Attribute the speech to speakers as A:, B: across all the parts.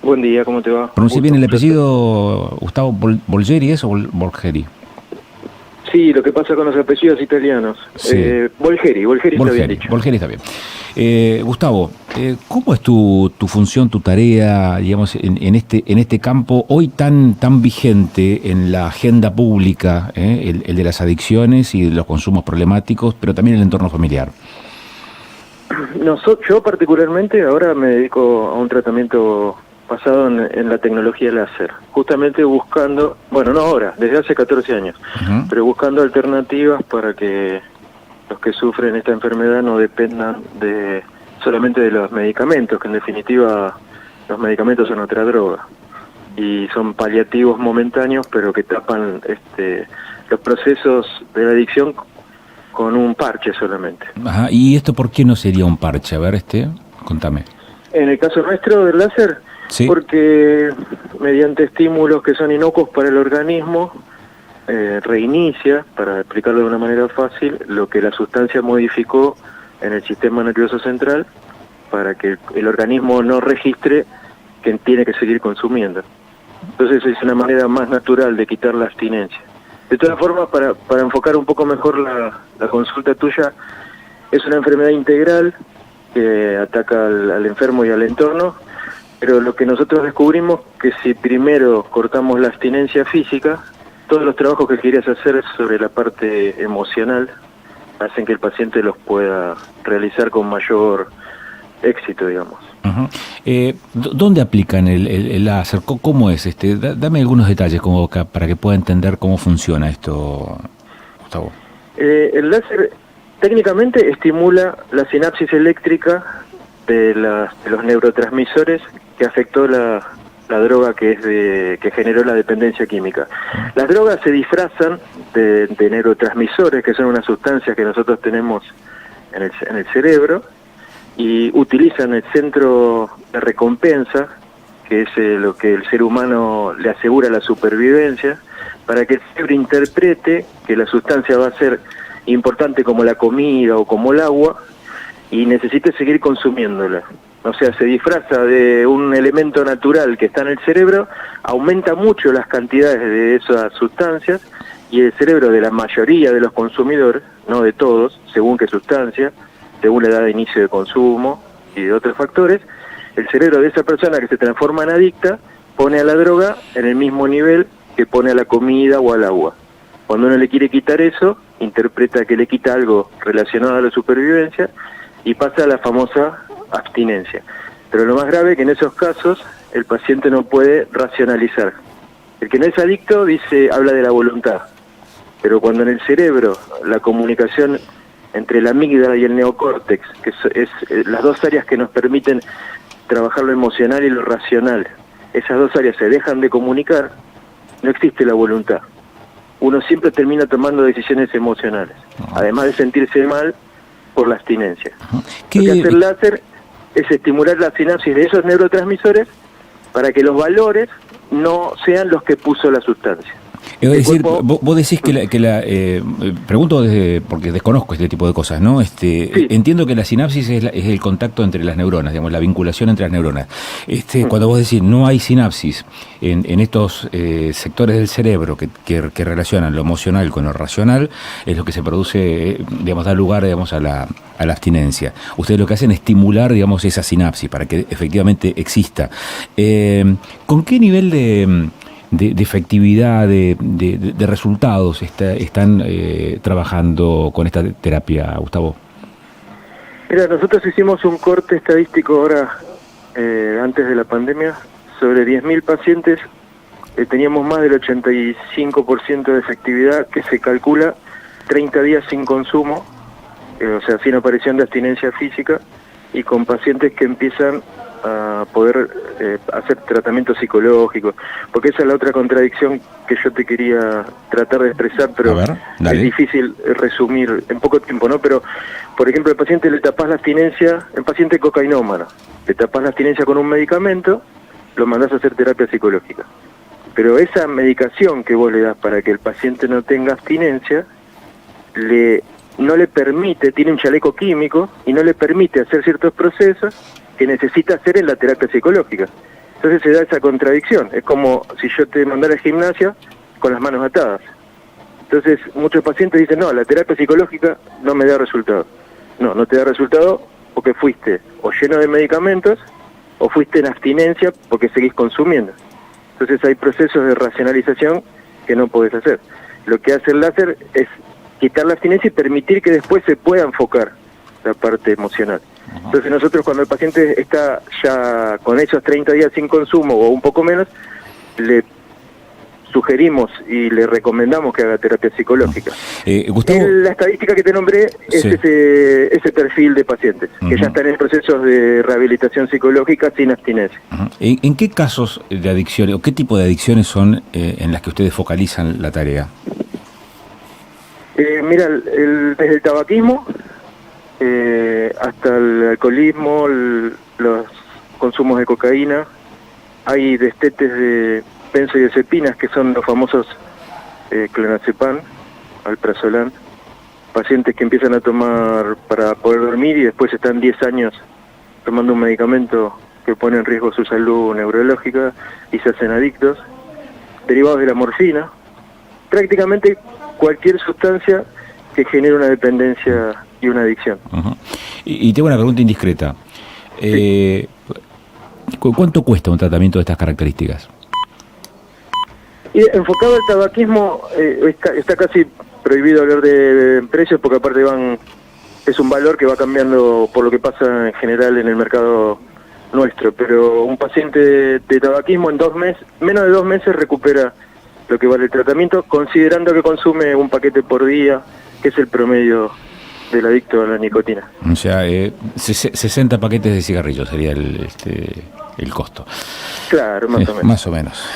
A: Buen día, ¿cómo te va?
B: ¿Pronuncié bien el apellido Gustavo Bolgeri o Bolgeri?
A: Sí, lo que pasa con los apellidos italianos.
B: Sí.
A: Bolgeri está bien dicho.
B: Bolgeri está bien. Gustavo, ¿cómo es tu función, tu tarea, digamos, en este campo hoy tan vigente en la agenda pública, el de las adicciones y de los consumos problemáticos, pero también el entorno familiar?
A: Yo particularmente ahora me dedico a un tratamiento basado en la tecnología láser, justamente buscando, bueno, no ahora, desde hace 14 años, pero buscando alternativas para que los que sufren esta enfermedad no dependan solamente de los medicamentos, que en definitiva los medicamentos son otra droga y son paliativos momentáneos, pero que tapan los procesos de la adicción con un parche solamente.
B: Ajá. ¿Y esto por qué no sería un parche? A ver, contame.
A: En el caso nuestro del láser,
B: sí,
A: porque mediante estímulos que son inocuos para el organismo, reinicia, para explicarlo de una manera fácil, lo que la sustancia modificó en el sistema nervioso central para que el organismo no registre que tiene que seguir consumiendo. Entonces es una manera más natural de quitar la abstinencia. De todas formas, para enfocar un poco mejor la consulta tuya, es una enfermedad integral que ataca al enfermo y al entorno, pero lo que nosotros descubrimos que si primero cortamos la abstinencia física, todos los trabajos que querías hacer sobre la parte emocional hacen que el paciente los pueda realizar con mayor éxito, digamos.
B: Uh-huh. ¿Dónde aplican el láser? ¿Cómo es? Dame algunos detalles como para que pueda entender cómo funciona esto, Gustavo.
A: El láser técnicamente estimula la sinapsis eléctrica de los neurotransmisores que afectó la droga que generó la dependencia química. Las drogas se disfrazan de neurotransmisores, que son unas sustancias que nosotros tenemos en el cerebro, y utilizan el centro de recompensa, que es lo que el ser humano le asegura la supervivencia, para que el cerebro interprete que la sustancia va a ser importante como la comida o como el agua, y necesite seguir consumiéndola. O sea, se disfraza de un elemento natural que está en el cerebro, aumenta mucho las cantidades de esas sustancias, y el cerebro de la mayoría de los consumidores, no de todos, según qué sustancia, según la edad de inicio de consumo y de otros factores, el cerebro de esa persona que se transforma en adicta pone a la droga en el mismo nivel que pone a la comida o al agua. Cuando uno le quiere quitar eso, interpreta que le quita algo relacionado a la supervivencia y pasa a la famosa abstinencia. Pero lo más grave es que en esos casos el paciente no puede racionalizar. El que no es adicto habla de la voluntad, pero cuando en el cerebro la comunicación entre la amígdala y el neocórtex, que es las dos áreas que nos permiten trabajar lo emocional y lo racional, esas dos áreas se dejan de comunicar, no existe la voluntad. Uno siempre termina tomando decisiones emocionales, además de sentirse mal por la abstinencia. Lo que hace el láser es estimular la sinapsis de esos neurotransmisores para que los valores no sean los que puso la sustancia.
B: Es decir, vos decís pregunto porque desconozco este tipo de cosas, ¿no?
A: Sí.
B: Entiendo que la sinapsis es el contacto entre las neuronas, digamos, la vinculación entre las neuronas. Cuando vos decís no hay sinapsis en estos sectores del cerebro que relacionan lo emocional con lo racional, es lo que se produce, digamos, da lugar, digamos, a la abstinencia. Ustedes lo que hacen es estimular, digamos, esa sinapsis para que efectivamente exista. ¿Con qué nivel de efectividad, de resultados están trabajando con esta terapia, Gustavo?
A: Mira, nosotros hicimos un corte estadístico ahora, antes de la pandemia, sobre 10.000 pacientes, teníamos más del 85% de efectividad, que se calcula 30 días sin consumo, o sea, sin aparición de abstinencia física, y con pacientes que empiezan a poder hacer tratamiento psicológico, porque esa es la otra contradicción que yo te quería tratar de expresar, pero es difícil resumir en poco tiempo, ¿no? Pero, por ejemplo, al paciente le tapás la abstinencia, el paciente cocainómano, le tapás la abstinencia con un medicamento, lo mandás a hacer terapia psicológica. Pero esa medicación que vos le das para que el paciente no tenga abstinencia, no le permite, tiene un chaleco químico y no le permite hacer ciertos procesos que necesita hacer en la terapia psicológica. Entonces se da esa contradicción. Es como si yo te mandara al gimnasio con las manos atadas. Entonces muchos pacientes dicen, no, la terapia psicológica no me da resultado. No te da resultado porque fuiste o lleno de medicamentos o fuiste en abstinencia porque seguís consumiendo. Entonces hay procesos de racionalización que no podés hacer. Lo que hace el láser es quitar la abstinencia y permitir que después se pueda enfocar la parte emocional. Entonces nosotros cuando el paciente está ya con esos 30 días sin consumo o un poco menos, le sugerimos y le recomendamos que haga terapia psicológica.
B: Gustavo,
A: la estadística que te nombré es
B: sí,
A: ese perfil de pacientes que ya están en procesos de rehabilitación psicológica sin abstinencia.
B: ¿En qué casos de adicciones o qué tipo de adicciones son en las que ustedes focalizan la tarea?
A: Mira, desde el tabaquismo hasta el alcoholismo, los consumos de cocaína, hay destetes de benzodiazepinas que son los famosos clonazepam, alprazolam, pacientes que empiezan a tomar para poder dormir y después están 10 años tomando un medicamento que pone en riesgo su salud neurológica y se hacen adictos, derivados de la morfina, prácticamente cualquier sustancia que genere una dependencia y una adicción.
B: Y tengo una pregunta indiscreta.
A: Sí.
B: ¿Cuánto cuesta un tratamiento de estas características?
A: Y enfocado al tabaquismo, está casi prohibido hablar de precios porque aparte es un valor que va cambiando por lo que pasa en general en el mercado nuestro, pero un paciente de tabaquismo en menos de 2 meses recupera lo que vale el tratamiento, considerando que consume un paquete por día, que es el promedio del adicto a la nicotina.
B: O sea, 60 paquetes de cigarrillos sería el costo.
A: Claro, más o menos.
B: Más o menos.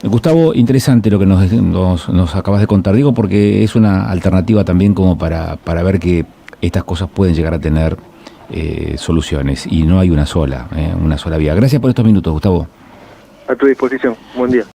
B: Gustavo, interesante lo que nos acabas de contar, digo, porque es una alternativa también como para ver que estas cosas pueden llegar a tener soluciones y no hay una sola vía. Gracias por estos minutos, Gustavo.
A: A tu disposición. Buen día.